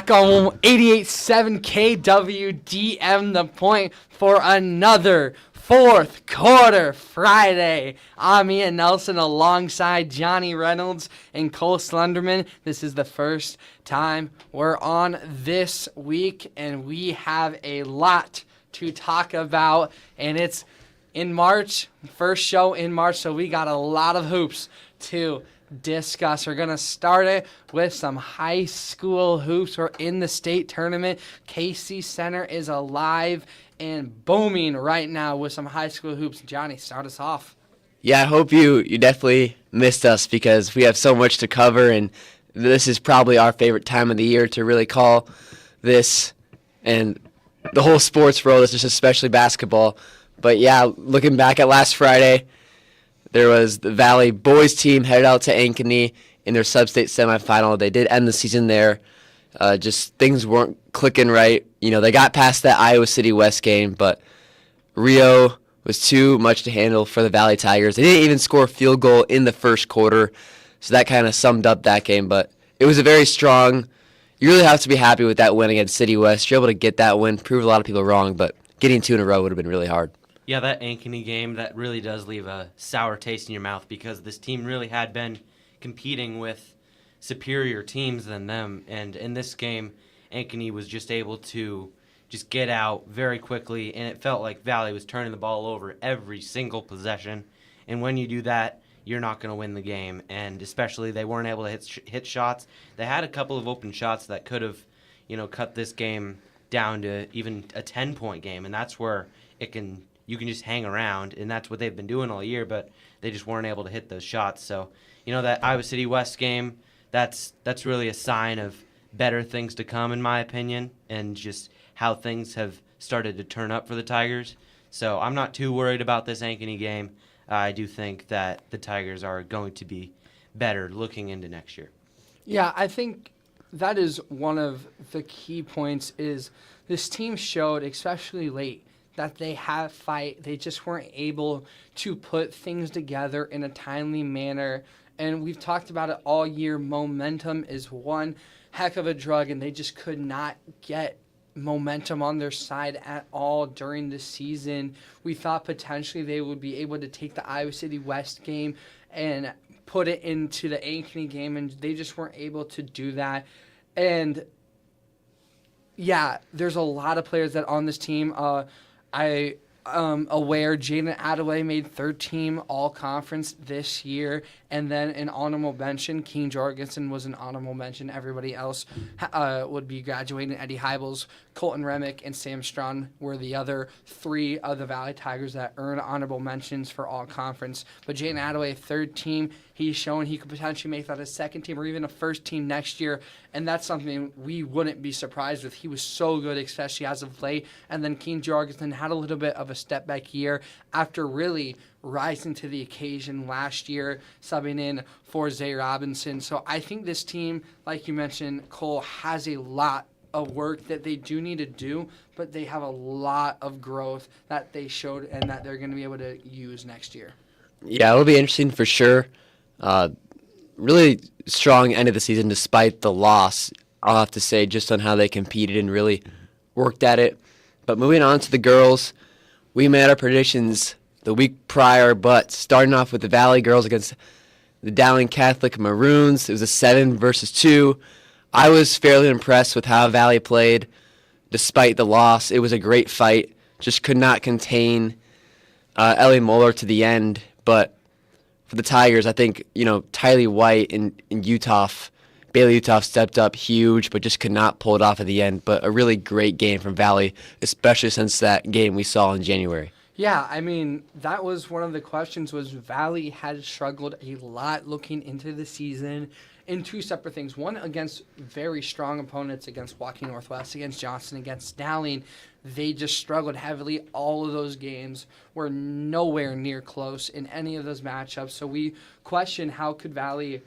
back on 88.7 KWDM The Point for another fourth quarter Friday. I'm Ian Nelson alongside Johnny Reynolds and Cole Slenderman. This is the first time we're on this week, and we have a lot to talk about, and it's in March, first show in March, so we got a lot of hoops to discuss. We're going to start it with some high school hoops. We're in the state tournament. Casey Center is alive and booming right now with some high school hoops. Johnny, start us off. Yeah, I hope you definitely missed us because we have so much to cover, and this is probably our favorite time of the year to really call this and the whole sports world, is especially basketball. But yeah, looking back at last Friday, there was the Valley boys team headed out to Ankeny in their sub-state semifinal. They did end the season there. Just things weren't clicking right. You know, they got past that Iowa City West game, but Rio was too much to handle for the Valley Tigers. They didn't even score a field goal in the first quarter, so that kind of summed up that game. But it was a very strong. You really have to be happy with that win against City West. You're able to get that win, prove a lot of people wrong, but getting two in a row would have been really hard. Yeah, that Ankeny game, that really does leave a sour taste in your mouth because this team really had been competing with superior teams than them. And in this game, Ankeny was just able to just get out very quickly, and it felt like Valley was turning the ball over every single possession. And when you do that, you're not going to win the game. And especially they weren't able to hit shots. They had a couple of open shots that could have, cut this game down to even a 10-point game, and that's where you can just hang around, and that's what they've been doing all year, but they just weren't able to hit those shots. So, that Iowa City West game, that's really a sign of better things to come, in my opinion, and just how things have started to turn up for the Tigers. So I'm not too worried about this Ankeny game. I do think that the Tigers are going to be better looking into next year. Yeah, I think that is one of the key points is this team showed, especially late, that they have fight. They just weren't able to put things together in a timely manner. And we've talked about it all year. Momentum is one heck of a drug, and they just could not get momentum on their side at all during the season. We thought potentially they would be able to take the Iowa City West game and put it into the Ankeny game, and they just weren't able to do that. And yeah, there's a lot of players that on this team. I am aware Jaden Attaway made third team all-conference this year, and then an honorable mention. Keen Jorgensen was an honorable mention. Everybody else would be graduating. Eddie Heibels, Colton Remick, and Sam Strawn were the other three of the Valley Tigers that earned honorable mentions for all-conference. But Jaden Attaway, third team, he's shown he could potentially make that a second team or even a first team next year, and that's something we wouldn't be surprised with. He was so good, especially as of late. And then Keen Jorgensen had a little bit of a step-back year after really rising to the occasion last year, subbing in for Zay Robinson. So I think this team, like you mentioned, Cole, has a lot of work that they do need to do, but they have a lot of growth that they showed and that they're going to be able to use next year. Yeah, it'll be interesting for sure. Really strong end of the season despite the loss, I'll have to say, just on how they competed and really worked at it. But moving on to the girls, we made our predictions the week prior, but starting off with the Valley girls against the Dowling Catholic Maroons, it was a 7-2. I was fairly impressed with how Valley played despite the loss. It was a great fight, just could not contain Ellie Moeller to the end. But for the Tigers, I think, Tylee White and Bailey Uthoff stepped up huge, but just could not pull it off at the end. But a really great game from Valley, especially since that game we saw in January. Yeah, I mean, that was one of the questions was Valley had struggled a lot looking into the season in two separate things. One, against very strong opponents, against Waukee Northwest, against Johnson, against Dowling. They just struggled heavily. All of those games were nowhere near close in any of those matchups. So we questioned how could Valley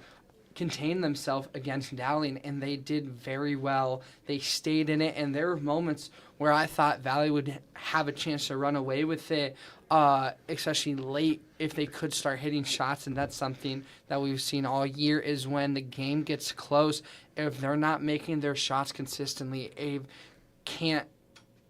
contain themselves against Dowling, and they did very well. They stayed in it, and there were moments where I thought Valley would have a chance to run away with it, especially late if they could start hitting shots, and that's something that we've seen all year is when the game gets close, if they're not making their shots consistently, Abe can't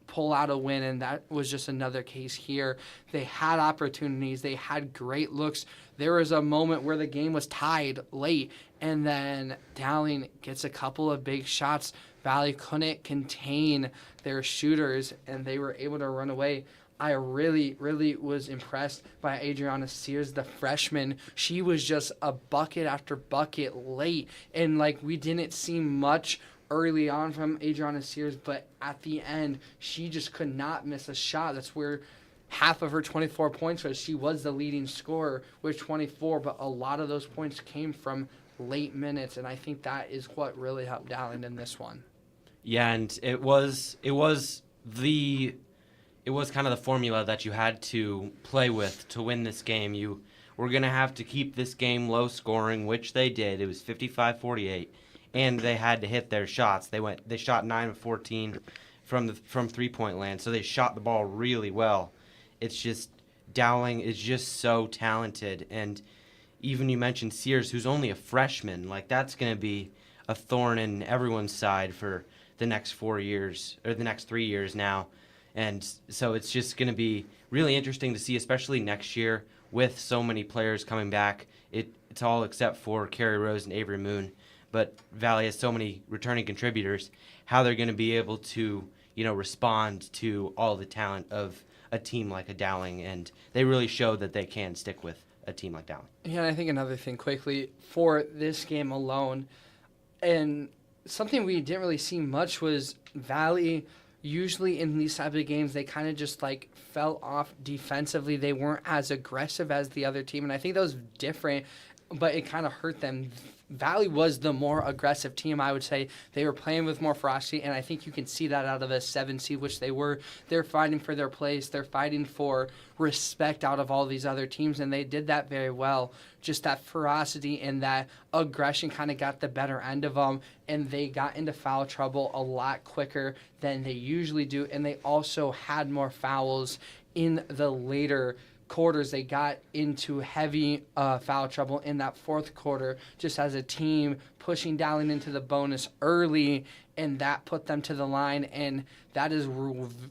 pull out a win, and that was just another case here. They had opportunities. They had great looks. There was a moment where the game was tied late, and then Dowling gets a couple of big shots. Valley couldn't contain their shooters, and they were able to run away. I really, really was impressed by Adriana Sears, the freshman. She was just a bucket after bucket late, and we didn't see much early on from Adriana Sears, but at the end, she just could not miss a shot. That's where half of her 24 points was. She was the leading scorer with 24, but a lot of those points came from late minutes, and I think that is what really helped Dowling in this one. Yeah, and it was kind of the formula that you had to play with to win this game. You were going to have to keep this game low scoring, which they did. It was 55-48. And they had to hit their shots. They shot 9 of 14 from 3-point land, so they shot the ball really well. It's just Dowling is just so talented, and even you mentioned Sears, who's only a freshman. That's going to be a thorn in everyone's side for the next 4 years or the next 3 years now, and so it's just going to be really interesting to see, especially next year with so many players coming back. It's all except for Carrie Rose and Avery Moon. But Valley has so many returning contributors, how they're going to be able to, respond to all the talent of a team like a Dowling, and they really showed that they can stick with a team like Dowling. Yeah, and I think another thing quickly for this game alone, and something we didn't really see much was Valley. Usually in these types of games, they kind of just fell off defensively. They weren't as aggressive as the other team, and I think that was different, but it kind of hurt them. Valley was the more aggressive team, I would say. They were playing with more ferocity, and I think you can see that out of a 7 seed, which they were. They're fighting for their place. They're fighting for respect out of all these other teams, and they did that very well. Just that ferocity and that aggression kind of got the better end of them, and they got into foul trouble a lot quicker than they usually do, and they also had more fouls in the later quarters. They got into heavy foul trouble in that fourth quarter just as a team, pushing Dowling into the bonus early, and that put them to the line, and that is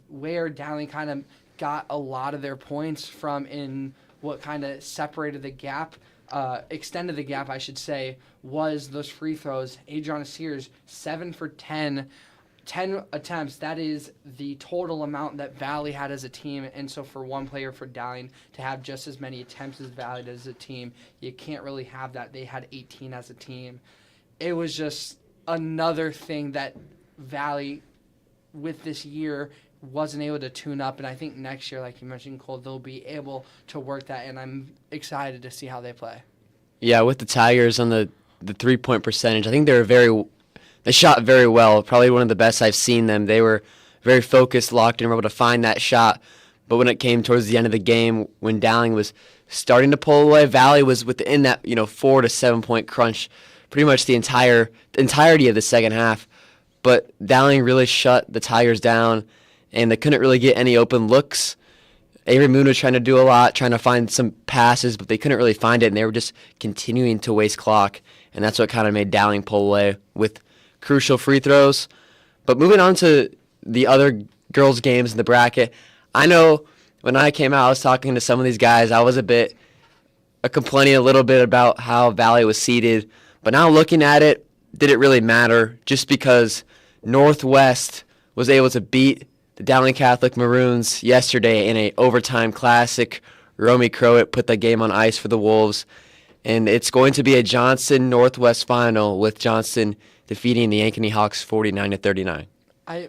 where Dowling kind of got a lot of their points from, in what kind of separated the gap, extended the gap, I should say, was those free throws. Adriana Sears, 7 for 10 attempts. That is the total amount that Valley had as a team, and so for one player for Dowling to have just as many attempts as Valley did as a team, you can't really have that. They had 18 as a team. It was just another thing that Valley, with this year, wasn't able to tune up, and I think next year, like you mentioned, Cole, they'll be able to work that, and I'm excited to see how they play. Yeah, with the Tigers on the 3-point percentage, I think they shot very well, probably one of the best I've seen them. They were very focused, locked in, were able to find that shot. But when it came towards the end of the game, when Dowling was starting to pull away, Valley was within that 4 to 7 point crunch pretty much the entirety of the second half. But Dowling really shut the Tigers down, and they couldn't really get any open looks. Avery Moon was trying to do a lot, trying to find some passes, but they couldn't really find it, and they were just continuing to waste clock. And that's what kind of made Dowling pull away with crucial free throws. But moving on to the other girls' games in the bracket, I know when I came out, I was talking to some of these guys. I was complaining a little bit about how Valley was seeded. But now looking at it, did it really matter? Just because Northwest was able to beat the Dowling Catholic Maroons yesterday in a overtime classic. Romy Crowett put the game on ice for the Wolves. And it's going to be a Johnson Northwest final with Johnson defeating the Ankeny Hawks 49-39.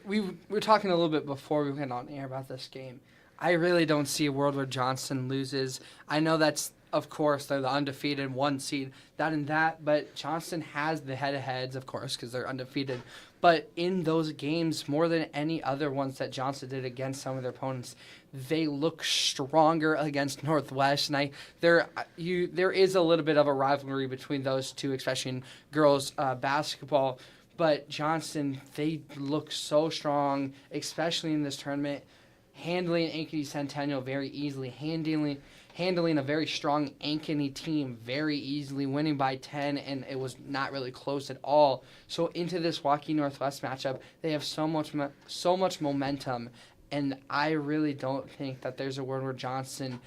We were talking a little bit before we went on air about this game. I really don't see a world where Johnson loses. I know that's of course, they're the undefeated 1 seed, that and that. But Johnston has the head-to-heads, of course, because they're undefeated. But in those games, more than any other ones that Johnston did against some of their opponents, they look stronger against Northwest. And there is a little bit of a rivalry between those two, especially in girls basketball. But Johnston, they look so strong, especially in this tournament, handling Ankeny Centennial very easily, handling a very strong Ankeny team very easily, winning by 10, and it was not really close at all. So into this Waukee Northwest matchup, they have so much momentum, and I really don't think that there's a world where Johnston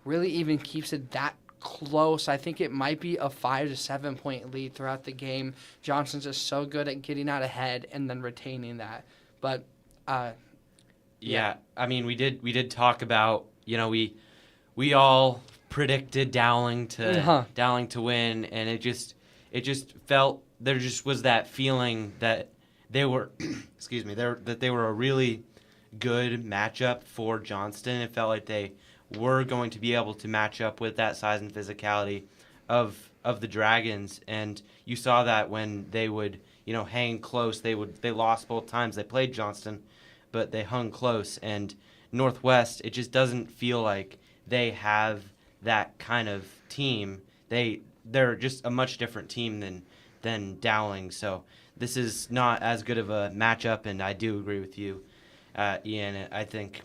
really even keeps it that close. I think it might be a 5 to 7 point lead throughout the game. Johnston's just so good at getting out ahead and then retaining that. But yeah, I mean, we did talk about, we all predicted Dowling to win, and it just felt there just was that feeling that they were that they were a really good matchup for Johnston. It felt like they were going to be able to match up with that size and physicality of the Dragons, and you saw that when they would hang close. They lost both times they played Johnston, but they hung close. And Northwest, it just doesn't feel like they have that kind of team. They're just a much different team than Dowling. So this is not as good of a matchup, and I do agree with you, Ian. I think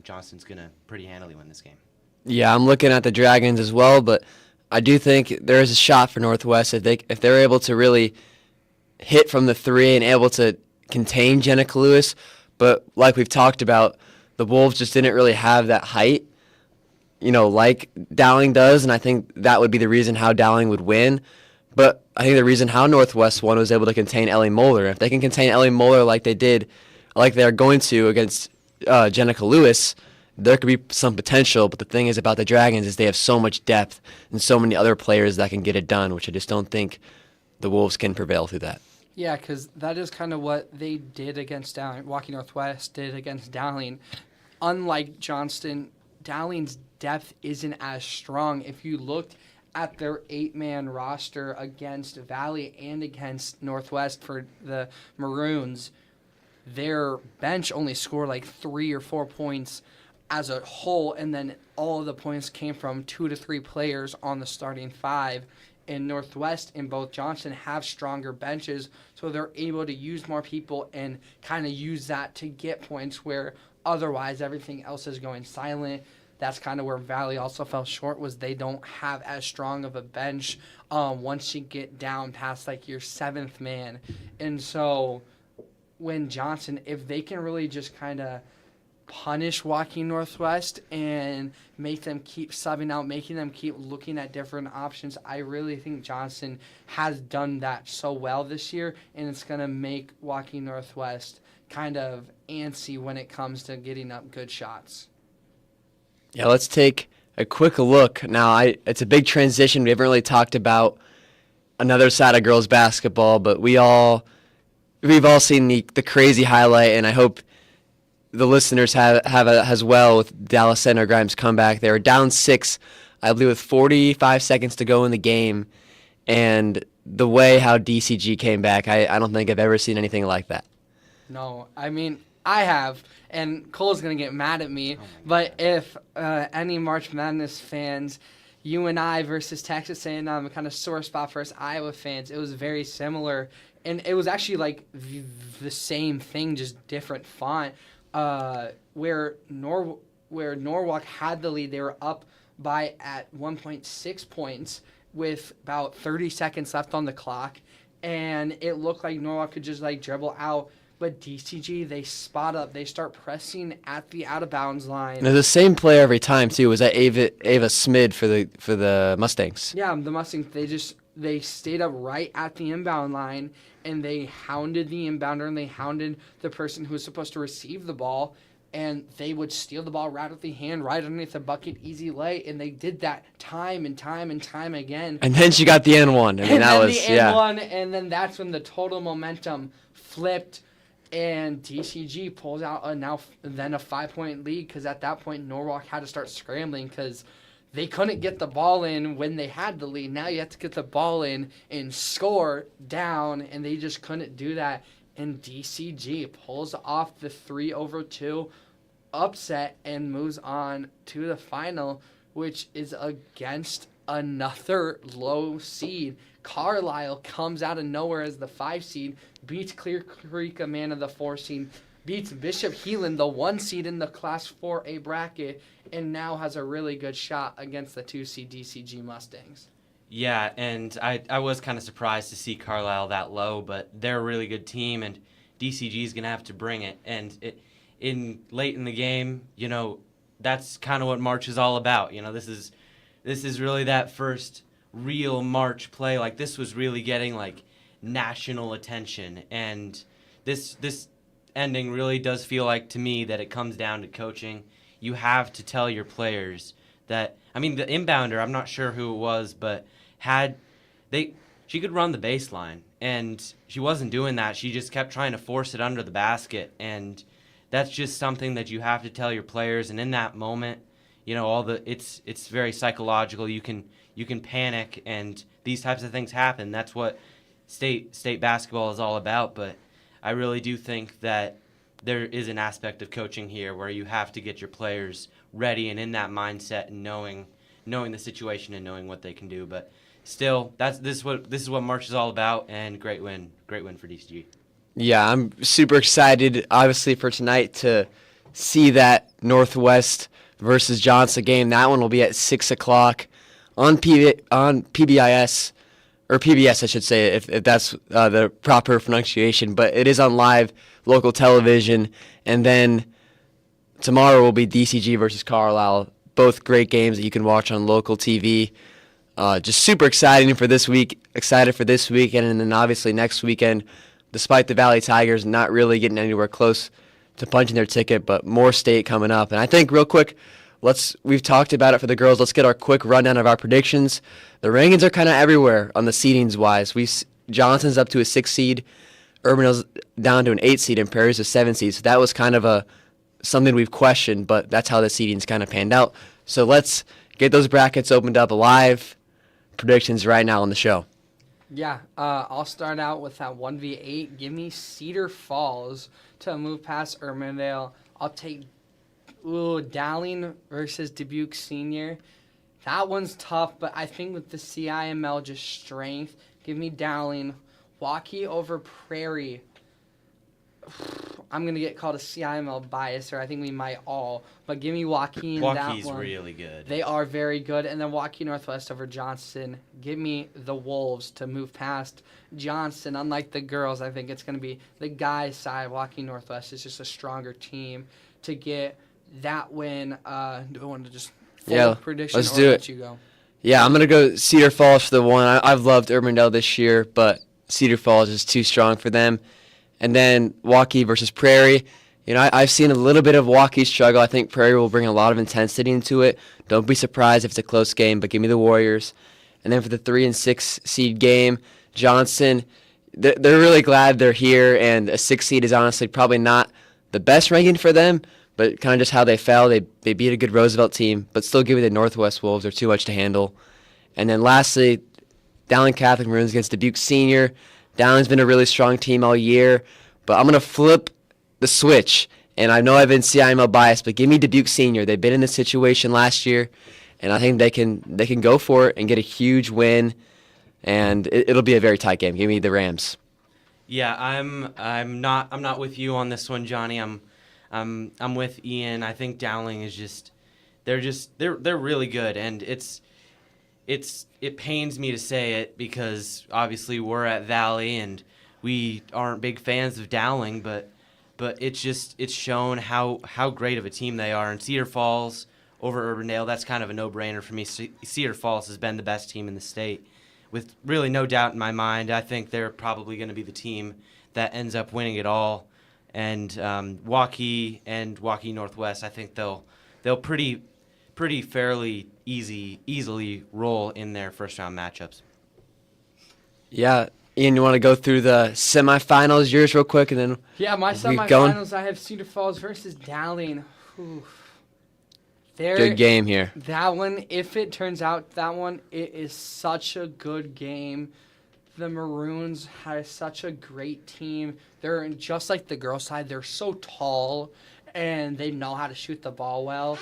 Johnston's gonna pretty handily win this game. Yeah, I'm looking at the Dragons as well, but I do think there is a shot for Northwest if they're able to really hit from the three and able to contain Jenica Lewis. But like we've talked about, the Wolves just didn't really have that height, like Dowling does, and I think that would be the reason how Dowling would win. But I think the reason how Northwest won was able to contain Ellie Moeller. If they can contain Ellie Moeller like they're going to against Jenica Lewis, there could be some potential. But the thing is about the Dragons is they have so much depth and so many other players that can get it done, which I just don't think the Wolves can prevail through that. Yeah, because that is kind of what they did against Dowling. Waukee Northwest did against Dowling. Unlike Johnston, Dowling's depth isn't as strong. If you looked at their 8-man roster against Valley and against Northwest for the Maroons, their bench only scored like 3 or 4 points as a whole, and then all of the points came from 2 to 3 players on the starting 5. In Northwest and both Johnston have stronger benches, so they're able to use more people and kind of use that to get points where otherwise everything else is going silent. That's kind of where Valley also fell short, was they don't have as strong of a bench once you get down past like your 7th man. And so when Johnston, if they can really just kind of punish Waukee Northwest and make them keep subbing out, making them keep looking at different options, I really think Johnston has done that so well this year, and it's going to make Waukee Northwest kind of antsy when it comes to getting up good shots. Yeah, let's take a quick look. Now, it's a big transition. We haven't really talked about another side of girls basketball, but we've all seen the crazy highlight, and I hope the listeners have as well with Dallas Center Grimes' comeback. They were down 6, I believe, with 45 seconds to go in the game, and the way how DCG came back, I don't think I've ever seen anything like that. No, I mean, I have, and Cole's going to get mad at me, but if any March Madness fans, UNI versus Texas A&M, a kind of sore spot for us Iowa fans, it was very similar, and it was actually like the same thing, just different font. Where Norwalk had the lead, they were up by at 1.6 points with about 30 seconds left on the clock, and it looked like Norwalk could just like dribble out. But DCG, they spot up, they start pressing at the out of bounds line. And they're the same player every time too. Was that Ava Smid for the Mustangs? Yeah, the Mustangs. They stayed up right at the inbound line, and they hounded the inbounder, and they hounded the person who was supposed to receive the ball, and they would steal the ball right out of the hand, right underneath the bucket, easy lay, and they did that time and time and time again. And then she got the N1. And then that's when the total momentum flipped, and DCG pulls out a 5-point lead, because at that point Norwalk had to start scrambling because they couldn't get the ball in when they had the lead. Now you have to get the ball in and score down, and they just couldn't do that. And DCG pulls off the 3-2 upset and moves on to the final, which is against another low seed. Carlisle comes out of nowhere as the 5 seed, beats Clear Creek, a man of the 4 seed, beats Bishop Heelan, the 1 seed in the Class 4A bracket, and now has a really good shot against the 2 seed DCG Mustangs. Yeah, and I was kind of surprised to see Carlisle that low, but they're a really good team, and DCG is going to have to bring it. And late in the game, that's kind of what March is all about. This is really that first real March play. Like, this was really getting like national attention, and this ending really does feel like to me that it comes down to coaching. You have to tell your players that. I mean, the inbounder, I'm not sure who it was, but she could run the baseline, and she wasn't doing that. She just kept trying to force it under the basket, and that's just something that you have to tell your players. And in that moment, it's very psychological. You can panic, and these types of things happen. That's what state basketball is all about. But I really do think that there is an aspect of coaching here where you have to get your players ready and in that mindset and knowing the situation and knowing what they can do. But still, this is what March is all about, and great win for DCG. Yeah, I'm super excited, obviously, for tonight to see that Northwest versus Johnson game. That one will be at 6 o'clock on PBIS, or PBS, I should say, if that's the proper pronunciation. But it is on live local television. And then tomorrow will be DCG versus Carlisle. Both great games that you can watch on local TV. Just super exciting for this week. Excited for this weekend, and then obviously next weekend, despite the Valley Tigers not really getting anywhere close to punching their ticket, but more state coming up. And I think real quick, we've talked about it for the girls. Let's get our quick rundown of our predictions. The rankings are kind of everywhere on the seedings wise. Johnson's up to a 6 seed, Urbandale's down to an 8 seed, and Prairie's a 7 seed. So that was kind of something we've questioned, but that's how the seedings kind of panned out. So let's get those brackets opened up live. Predictions right now on the show. Yeah, I'll start out with that 1v8. Give me Cedar Falls to move past Urbandale. I'll take Dowling versus Dubuque Senior. That one's tough, but I think with the CIML just strength, give me Dowling. Waukee over Prairie. I'm going to get called a CIML bias, or I think we might all. But give me Waukee in that one. Waukee's really good. They are very good. And then Waukee Northwest over Johnston. Give me the Wolves to move past Johnston. Unlike the girls, I think it's going to be the guys' side. Waukee Northwest is just a stronger team to get that win. Do I want to just full prediction let's or do let it. you go? Yeah, I'm going to go Cedar Falls for the one. I've loved Urbandale this year, but Cedar Falls is too strong for them. And then Waukee versus Prairie. I've seen a little bit of Waukee struggle. I think Prairie will bring a lot of intensity into it. Don't be surprised if it's a close game, but give me the Warriors. And then for the 3 and 6 seed game, Johnson, they're really glad they're here, and a 6 seed is honestly probably not the best ranking for them, but kind of just how they fell. They beat a good Roosevelt team, but still give me the Northwest Wolves. They're too much to handle. And then lastly, Dowling Catholic Maroons against Dubuque Senior. Dowling's been a really strong team all year, but I'm going to flip the switch. And I know I've been CIML biased, but give me Dubuque Senior. They've been in this situation last year, and I think they can go for it and get a huge win, and it'll be a very tight game. Give me the Rams. Yeah, I'm not with you on this one, Johnny. I'm with Ian. I think Dowling is they're really good, and it pains me to say it because obviously we're at Valley and we aren't big fans of Dowling, but it's shown how great of a team they are. And Cedar Falls over Urbandale, that's kind of a no-brainer for me. Cedar Falls has been the best team in the state, with really no doubt in my mind. I think they're probably going to be the team that ends up winning it all. And Waukee Northwest, I think they'll pretty fairly easily roll in their first round matchups. Yeah, Ian, you want to go through the semifinals, yours real quick, and then Yeah, my we semifinals, I have Cedar Falls versus Dowling. Oof. Good game here. That one, if it turns out that one, it is such a good game. The Maroons had such a great team. They're just like the girls' side. They're so tall, and they know how to shoot the ball well.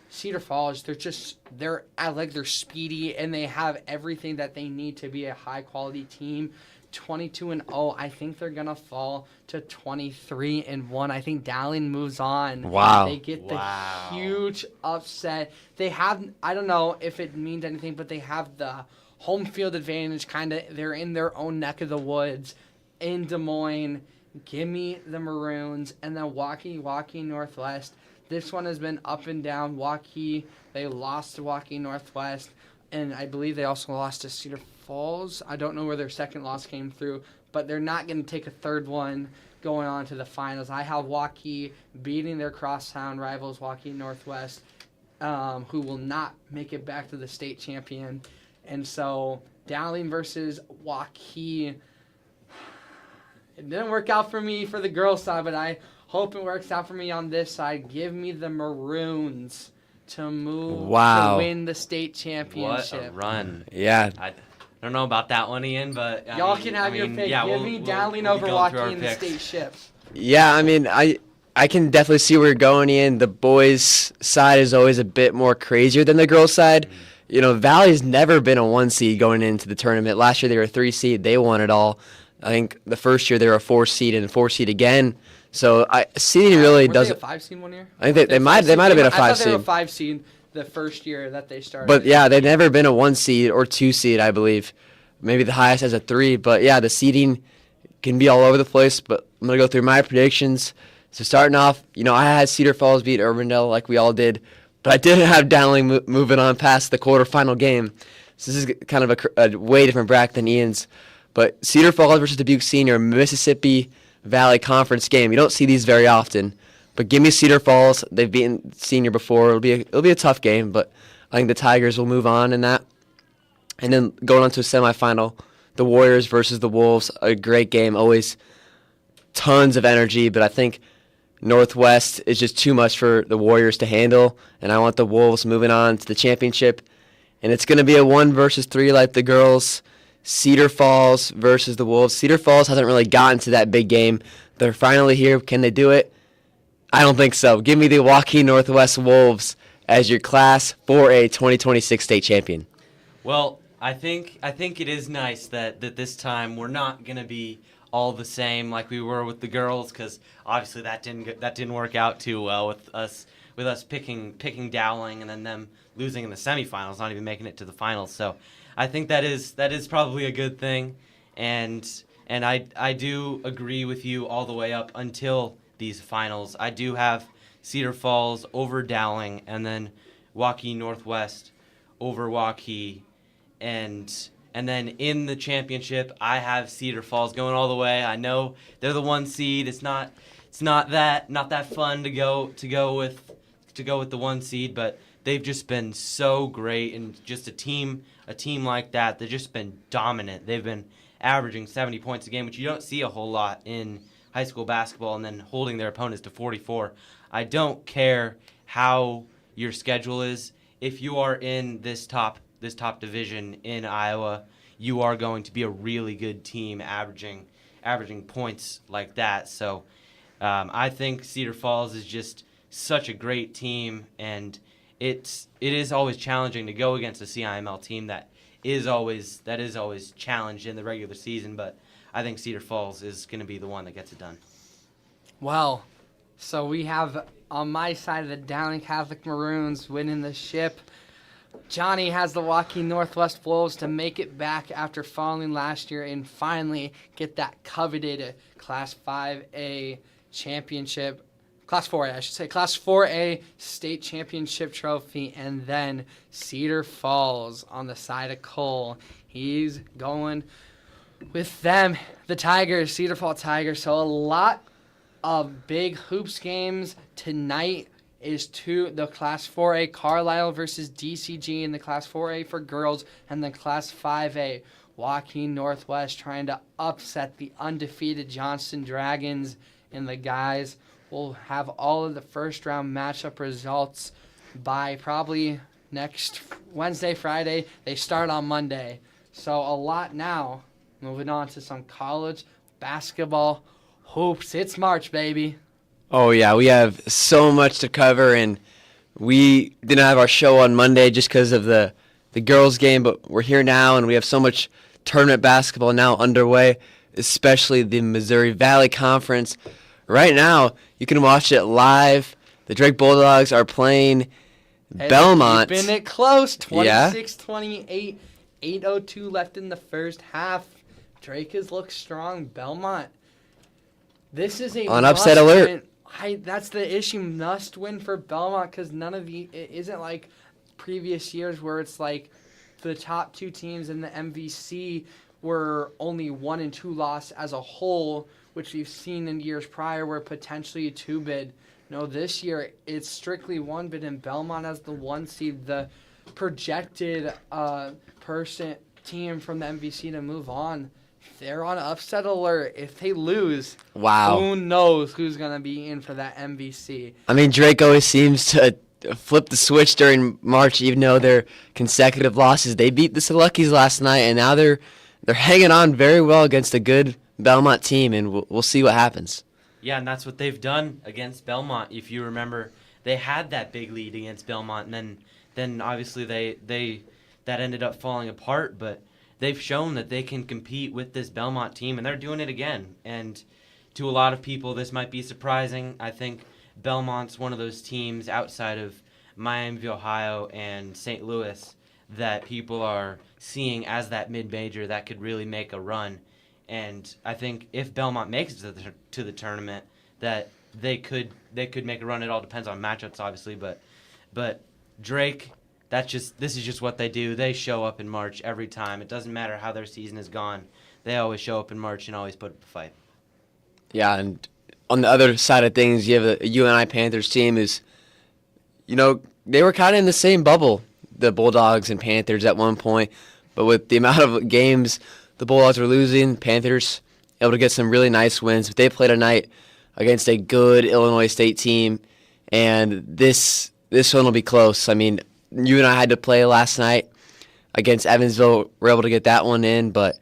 Cedar Falls, they're athletic, they're speedy, and they have everything that they need to be a high quality team. 22-0. I think they're gonna fall to 23-1. I think Dowling moves on. Wow. They get the Wow. huge upset. They have, I don't know if it means anything, but they have the home field advantage. They're in their own neck of the woods in Des Moines. Give me the Maroons, and then Waukee Northwest. This one has been up and down. Waukee, they lost to Waukee Northwest, and I believe they also lost to Cedar Falls. I don't know where their second loss came through, but they're not going to take a third one going on to the finals. I have Waukee beating their crosstown rivals, Waukee Northwest, who will not make it back to the state champion. And so Dowling versus Waukee. It didn't work out for me for the girls' side, but I hope it works out for me on this side. Give me the Maroons to move Wow. to win the state championship. What a run. Yeah. I don't know about that one, Ian, but Y'all can have your pick. Yeah, Give me Dowling over Waukee in the state ship. Yeah, I mean, I can definitely see where you're going, Ian. The boys' side is always a bit more crazier than the girls' side. You know, Valley's never been a 1 seed going into the tournament. Last year they were a 3 seed. They won it all. I think the first year they were a 4 seed and a 4 seed again. So seeding really Were doesn't. they a 5 seed one year? I think they might have been a 5 I thought they were a seed. 5 seed the first year that they started. But yeah, they've never been a 1 seed or 2 seed, I believe. Maybe the highest as a 3. But yeah, the seeding can be all over the place. But I'm going to go through my predictions. So starting off, you know, I had Cedar Falls beat Urbandale like we all did. But I didn't have Dowling moving on past the quarterfinal game. So this is kind of a way different bracket than Ian's. But Cedar Falls versus Dubuque Senior, Mississippi Valley Conference game. You don't see these very often. But give me Cedar Falls. They've beaten Senior before. It'll be a tough game, but I think the Tigers will move on in that. And then going on to a semifinal, the Warriors versus the Wolves. A great game. Always tons of energy, but I think Northwest is just too much for the Warriors to handle, and I want the Wolves moving on to the championship. And it's going to be a 1 versus 3 like the girls. Cedar Falls versus the Wolves. Cedar Falls hasn't really gotten to that big game. They're finally here. Can they do it? I don't think so. Give me the Waukee Northwest Wolves as your Class 4A 2026 state champion. Well, I think it is nice that this time we're not gonna be all the same like we were with the girls, because obviously that didn't work out too well with us picking Dowling and then them losing in the semifinals, not even making it to the finals. So I think that is probably a good thing, and I do agree with you all the way up until these finals. I do have Cedar Falls over Dowling, and then Waukee Northwest over Waukee, and then in the championship I have Cedar Falls going all the way. I know they're the 1 seed. It's not that fun to go with the 1 seed, but they've just been so great, and just a team like that, they've just been dominant. They've been averaging 70 points a game, which you don't see a whole lot in high school basketball, and then holding their opponents to 44. I don't care how your schedule is. If you are in this top division in Iowa, you are going to be a really good team averaging points like that. So I think Cedar Falls is just such a great team, and it is always challenging to go against a CIML team that is always challenged in the regular season, but I think Cedar Falls is going to be the one that gets it done. Well, so we have on my side of the Dowling Catholic Maroons winning the ship. Johnny has the Waukee Northwest Wolves to make it back after falling last year and finally get that coveted Class 5A championship. Class 4A, I should say. Class 4A state championship trophy. And then Cedar Falls on the side of Cole. He's going with them, the Tigers, Cedar Falls Tigers. So a lot of big hoops games tonight is the Class 4A Carlisle versus DCG in the Class 4A for girls, and then Class 5A Waukee Northwest trying to upset the undefeated Johnston Dragons, and the guys will have all of the first round matchup results by probably next Wednesday, Friday. They start on Monday. So a lot now. Moving on to some college basketball hoops. It's March, baby. Oh yeah, we have so much to cover, and we didn't have our show on Monday just because of the girls' game, but we're here now, and we have so much tournament basketball now underway, especially the Missouri Valley Conference. Right now, you can watch it live. The Drake Bulldogs are playing Belmont. Keeping it close. Yeah. 26-28. 8:02 left in the first half. Drake has looked strong. Belmont. This is a On upset alert. That's the issue. Must win for Belmont because it isn't like previous years where it's like the top two teams in the MVC were only 1 and 2 loss as a whole, which we've seen in years prior where potentially a 2 bid. No, this year it's strictly 1 bid, and Belmont as the 1 seed, the projected team from the MVC to move on. They're on upset alert. If they lose, Wow. who knows who's going to be in for that MVC. I mean, Drake always seems to flip the switch during March, even though they're consecutive losses. They beat the Salukis last night, and now they're hanging on very well against a good Belmont team, and we'll see what happens. Yeah, and that's what they've done against Belmont. If you remember, they had that big lead against Belmont, and then obviously they that ended up falling apart. But they've shown that they can compete with this Belmont team, and they're doing it again. And to a lot of people, this might be surprising. I think Belmont's one of those teams outside of Miami, Ohio, and St. Louis that people are seeing as that mid-major that could really make a run. And I think if Belmont makes it to the tournament, that they could make a run. It all depends on matchups, obviously, but Drake, this is just what they do. They show up in March every time. It doesn't matter how their season has gone. They always show up in March and always put up a fight. Yeah, and on the other side of things, you have a UNI Panthers team who's, they were kind of in the same bubble, the Bulldogs and Panthers at one point, but with the amount of games the Bulldogs were losing, Panthers able to get some really nice wins. But they played tonight against a good Illinois State team, and this one will be close. I mean, UNI had to play last night against Evansville. We're able to get that one in, but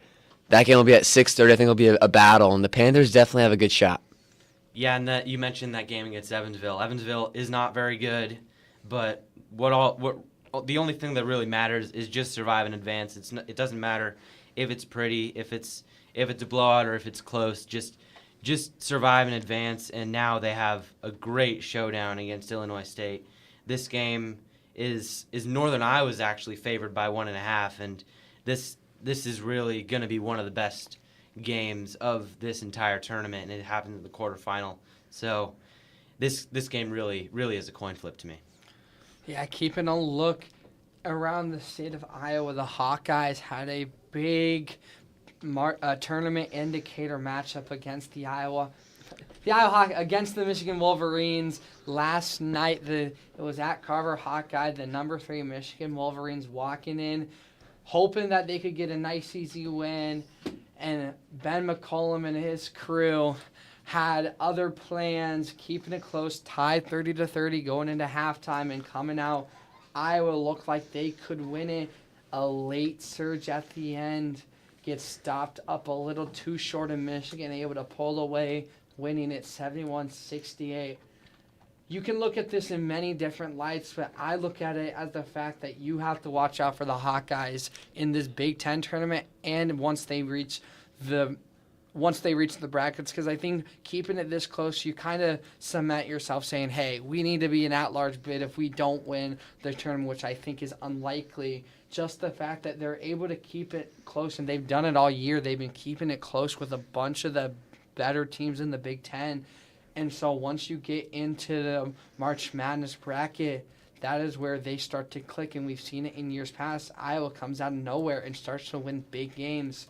that game will be at 6:30. I think it'll be a battle, and the Panthers definitely have a good shot. Yeah, and you mentioned that game against Evansville. Evansville is not very good, but the only thing that really matters is just survive and advance. It doesn't matter if it's pretty, if it's a blowout, or if it's close. Just survive and advance. And now they have a great showdown against Illinois State. This game is Northern Iowa's actually favored by 1.5, and this is really going to be one of the best games of this entire tournament, and it happened in the quarterfinal. So this game really is a coin flip to me. Yeah, keeping a look around the state of Iowa, the Hawkeyes had a big tournament indicator matchup against the Iowa Hawk against the Michigan Wolverines last night. It was at Carver Hawkeye, the number 3 Michigan Wolverines walking in, hoping that they could get a nice easy win, and Ben McCollum and his crew had other plans, keeping it close, tied 30-30 going into halftime, and coming out, Iowa looked like they could win it. A late surge at the end gets stopped up a little too short, and Michigan able to pull away, winning it 71-68. You can look at this in many different lights, but I look at it as the fact that you have to watch out for the Hawkeyes in this Big Ten tournament, and once they reach the brackets, because I think keeping it this close, you kind of cement yourself saying, hey, we need to be an at-large bid if we don't win the tournament, which I think is unlikely. Just the fact that they're able to keep it close, and they've done it all year. They've been keeping it close with a bunch of the better teams in the Big Ten. And so once you get into the March Madness bracket, that is where they start to click, and we've seen it in years past. Iowa comes out of nowhere and starts to win big games.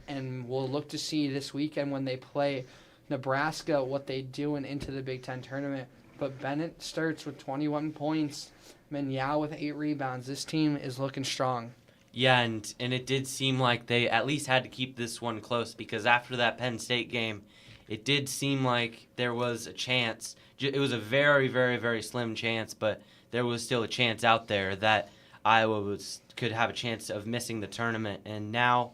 And we'll look to see this weekend when they play Nebraska what they do into the Big Ten tournament. But Bennett starts with 21 points, Menyao with 8 rebounds. This team is looking strong. Yeah, and it did seem like they at least had to keep this one close, because after that Penn State game, it did seem like there was a chance. It was a very, very, very slim chance, but there was still a chance out there that Iowa could have a chance of missing the tournament. And now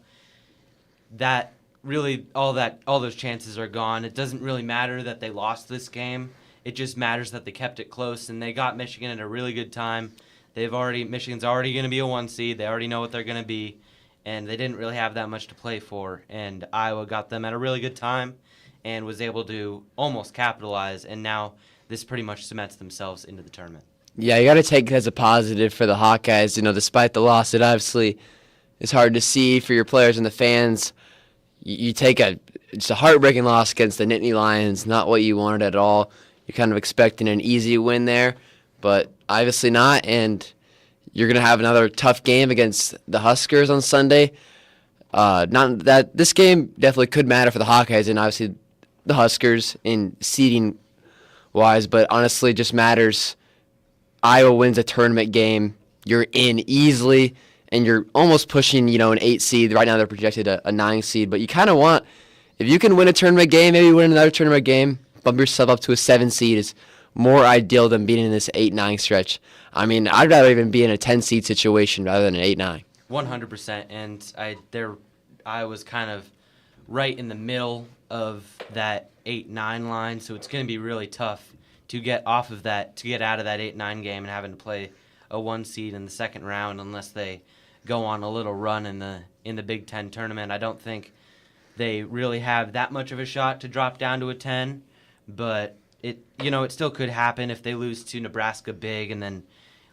that really all those chances are gone. It doesn't really matter that they lost this game. It just matters that they kept it close, and they got Michigan at a really good time. Michigan's already going to be a 1 seed. They already know what they're going to be, and they didn't really have that much to play for. And Iowa got them at a really good time and was able to almost capitalize, and now this pretty much cements themselves into the tournament. Yeah, you got to take it as a positive for the Hawkeyes. Despite the loss, it obviously is hard to see for your players and the fans. You take just a heartbreaking loss against the Nittany Lions, not what you wanted at all. You're kind of expecting an easy win there, but obviously not, and you're going to have another tough game against the Huskers on Sunday. Not that this game definitely could matter for the Hawkeyes and obviously the Huskers in seeding-wise, but honestly just matters. Iowa wins a tournament game, you're in easily, and you're almost pushing, an 8 seed. Right now they're projected a 9 seed, but you kind of want, if you can win a tournament game, maybe win another tournament game, bump yourself up to a 7 seed is more ideal than being in this 8-9 stretch. I mean, I'd rather even be in a 10 seed situation rather than an 8-9. 100%, and I was kind of right in the middle of that 8-9 line, so it's going to be really tough to get off of that, to get out of that 8-9 game and having to play a 1 seed in the second round unless they go on a little run in the Big Ten tournament. I don't think they really have that much of a shot to drop down to a 10, but it still could happen if they lose to Nebraska big and then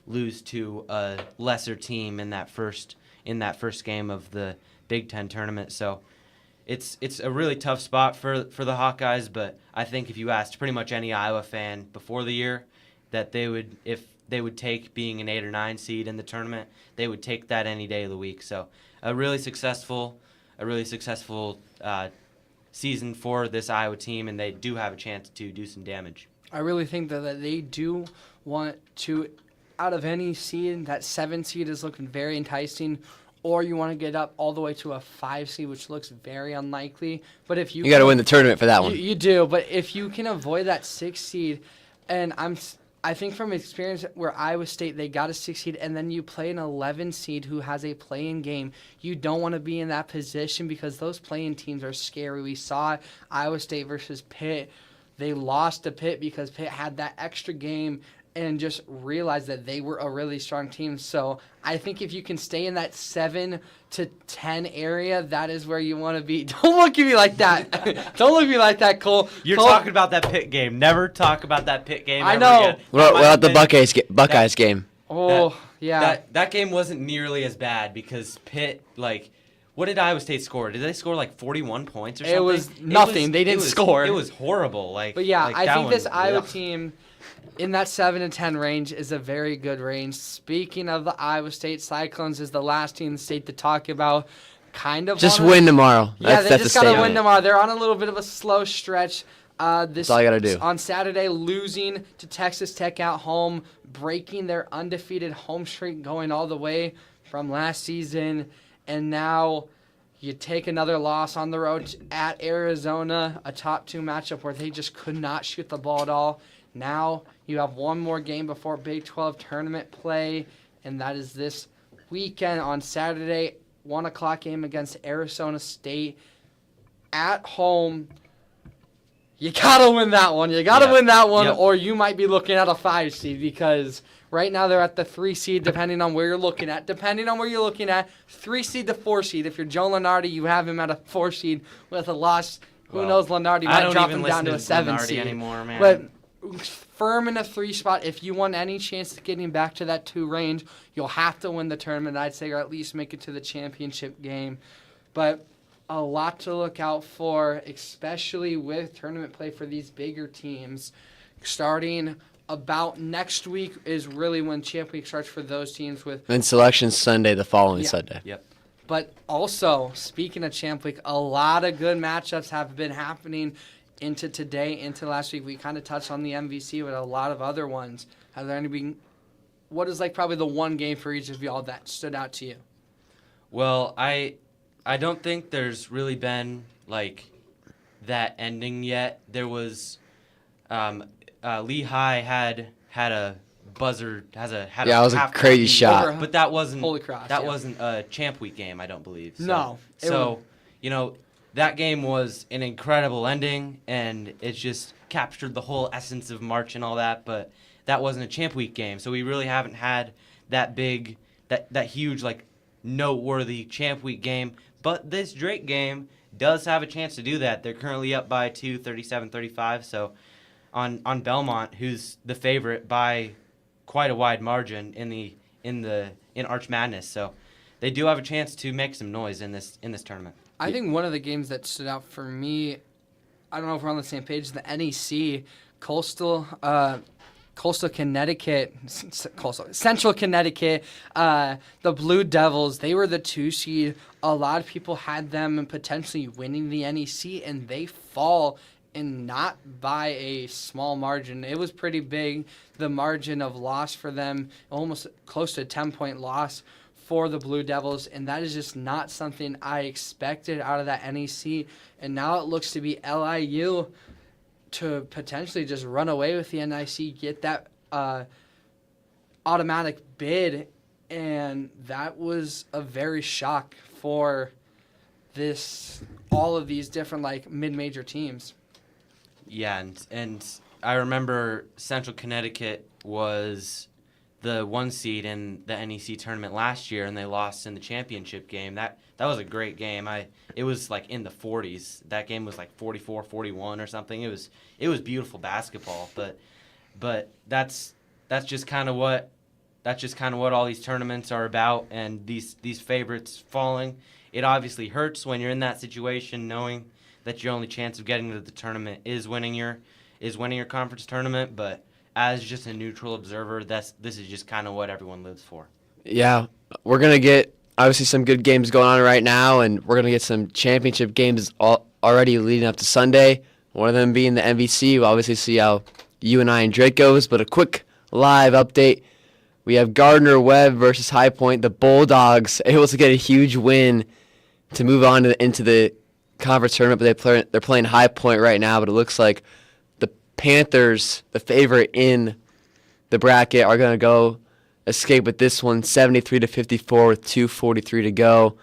lose to a lesser team in that first game of the Big Ten tournament. So it's a really tough spot for the Hawkeyes, but I think if you asked pretty much any Iowa fan before the year that if they would take being an 8 or 9 seed in the tournament, they would take that any day of the week. So a really successful season for this Iowa team, and they do have a chance to do some damage. I really think that they do want to, out of any seed, that 7 seed is looking very enticing, or you want to get up all the way to a 5 seed, which looks very unlikely. But if you got to win the tournament for that one. You do, but if you can avoid that 6 seed, and I think from experience where Iowa State, they got a 6 seed, and then you play an 11 seed who has a play-in game. You don't want to be in that position because those play-in teams are scary. We saw Iowa State versus Pitt. They lost to Pitt because Pitt had that extra game and just realized that they were a really strong team. So I think if you can stay in that 7 to 10 area, that is where you want to be. Don't look at me like that. Don't look at me like that, Cole. You're Cole, talking about that Pitt game. Never talk about that Pitt game. I ever know. Again. What about the Buckeyes game? Oh, yeah. That game wasn't nearly as bad because Pitt, what did Iowa State score? Did they score 41 points or something? It was nothing. They didn't score. It was horrible. But yeah, I think this Iowa ugh. team in that 7 to 10 range is a very good range. Speaking of the Iowa State Cyclones, is the last team in the state to talk about. Just win tomorrow. Yeah, that's they just got to win statement. tomorrow. They're on a little bit of a slow stretch. That's all you got to do. On Saturday, losing to Texas Tech at home, breaking their undefeated home streak going all the way from last season. And now you take another loss on the road at Arizona, a top 2 matchup where they just could not shoot the ball at all. Now you have one more game before Big 12 tournament play, and that is this weekend on Saturday, 1 o'clock game against Arizona State at home. You got to win that one. You got to win that one, or you might be looking at a 5 seed because right now they're at the 3 seed depending on where you're looking at. 3 seed to 4 seed. If you're Joe Lunardi, you have him at a 4 seed with a loss. Who knows, Lunardi might drop him down to a 7 seed. Anymore, man. But firm in a 3 spot. If you want any chance of getting back to that 2 range, you'll have to win the tournament, I'd say, or at least make it to the championship game. But a lot to look out for, especially with tournament play for these bigger teams. Starting about next week is really when Champ Week starts for those teams with. And Selection Sunday the following Sunday. Yep. But also, speaking of Champ Week, a lot of good matchups have been happening into today, into last week. We kind of touched on the MVC with a lot of other ones. Have there any been? What is probably the one game for each of y'all that stood out to you? Well, I don't think there's really been that ending yet. There was Lehigh had a buzzer had Yeah, it was a half crazy beat, shot. but that wasn't Holy cross, that yeah. wasn't a champ week game, I don't believe. So, No, it So, that game was an incredible ending, and it just captured the whole essence of March and all that. But that wasn't a champ week game, so we really haven't had that big, that huge noteworthy champ week game. But this Drake game does have a chance to do that. They're currently up by 2, 37-35. So on Belmont, who's the favorite by quite a wide margin in Arch Madness. So they do have a chance to make some noise in this tournament. I think one of the games that stood out for me, I don't know if we're on the same page, the NEC Coastal Connecticut, Central Connecticut, the Blue Devils, they were the 2 seed. A lot of people had them potentially winning the NEC, and they fall, and not by a small margin. It was pretty big, the margin of loss for them, almost close to a 10-point loss for the Blue Devils, and that is just not something I expected out of that NEC. And now it looks to be LIU to potentially just run away with the NIC, get that automatic bid, and that was a very shock for all of these different mid-major teams. Yeah, and I remember Central Connecticut was the 1 seed in the NEC tournament last year, and they lost in the championship game. That was a great game. It was in the 40s. That game was 44-41 or something. It was beautiful basketball. But that's just kind of what all these tournaments are about. And these favorites falling, it obviously hurts when you're in that situation, knowing that your only chance of getting to the tournament is winning your conference tournament. But as just a neutral observer, this is just kind of what everyone lives for. Yeah, we're going to get obviously some good games going on right now, and we're going to get some championship games already leading up to Sunday, one of them being the MVC. We'll obviously see how UNI and Drake goes, but a quick live update. We have Gardner-Webb versus High Point. The Bulldogs able to get a huge win to move on into the conference tournament, but they're playing High Point right now, but it looks like Panthers, the favorite in the bracket, are going to go escape with this one, 73-54 with 2:43 to go.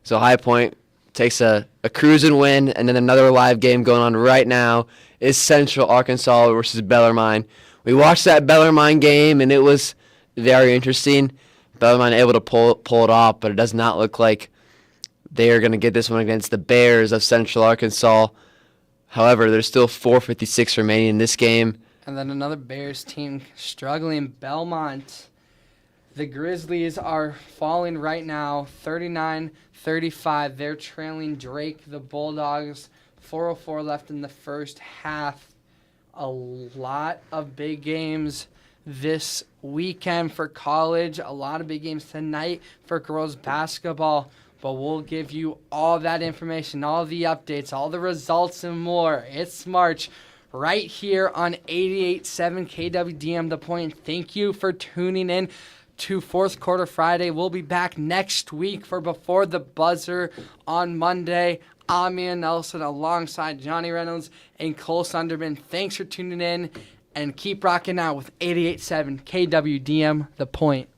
So High Point takes a cruising win, and then another live game going on right now is Central Arkansas versus Bellarmine. We watched that Bellarmine game, and it was very interesting. Bellarmine able to pull it off, but it does not look like they are going to get this one against the Bears of Central Arkansas. However, there's still 4:56 remaining in this game. And then another Bears team struggling, Belmont. The Grizzlies are falling right now, 39-35. They're trailing Drake, the Bulldogs. 4:04 left in the first half. A lot of big games this weekend for college. A lot of big games tonight for girls basketball. But we'll give you all that information, all the updates, all the results, and more. It's March right here on 88.7 KWDM The Point. Thank you for tuning in to Fourth Quarter Friday. We'll be back next week for Before the Buzzer on Monday. I'm Ian Nelson alongside Johnny Reynolds and Cole Sunderman. Thanks for tuning in, and keep rocking out with 88.7 KWDM The Point.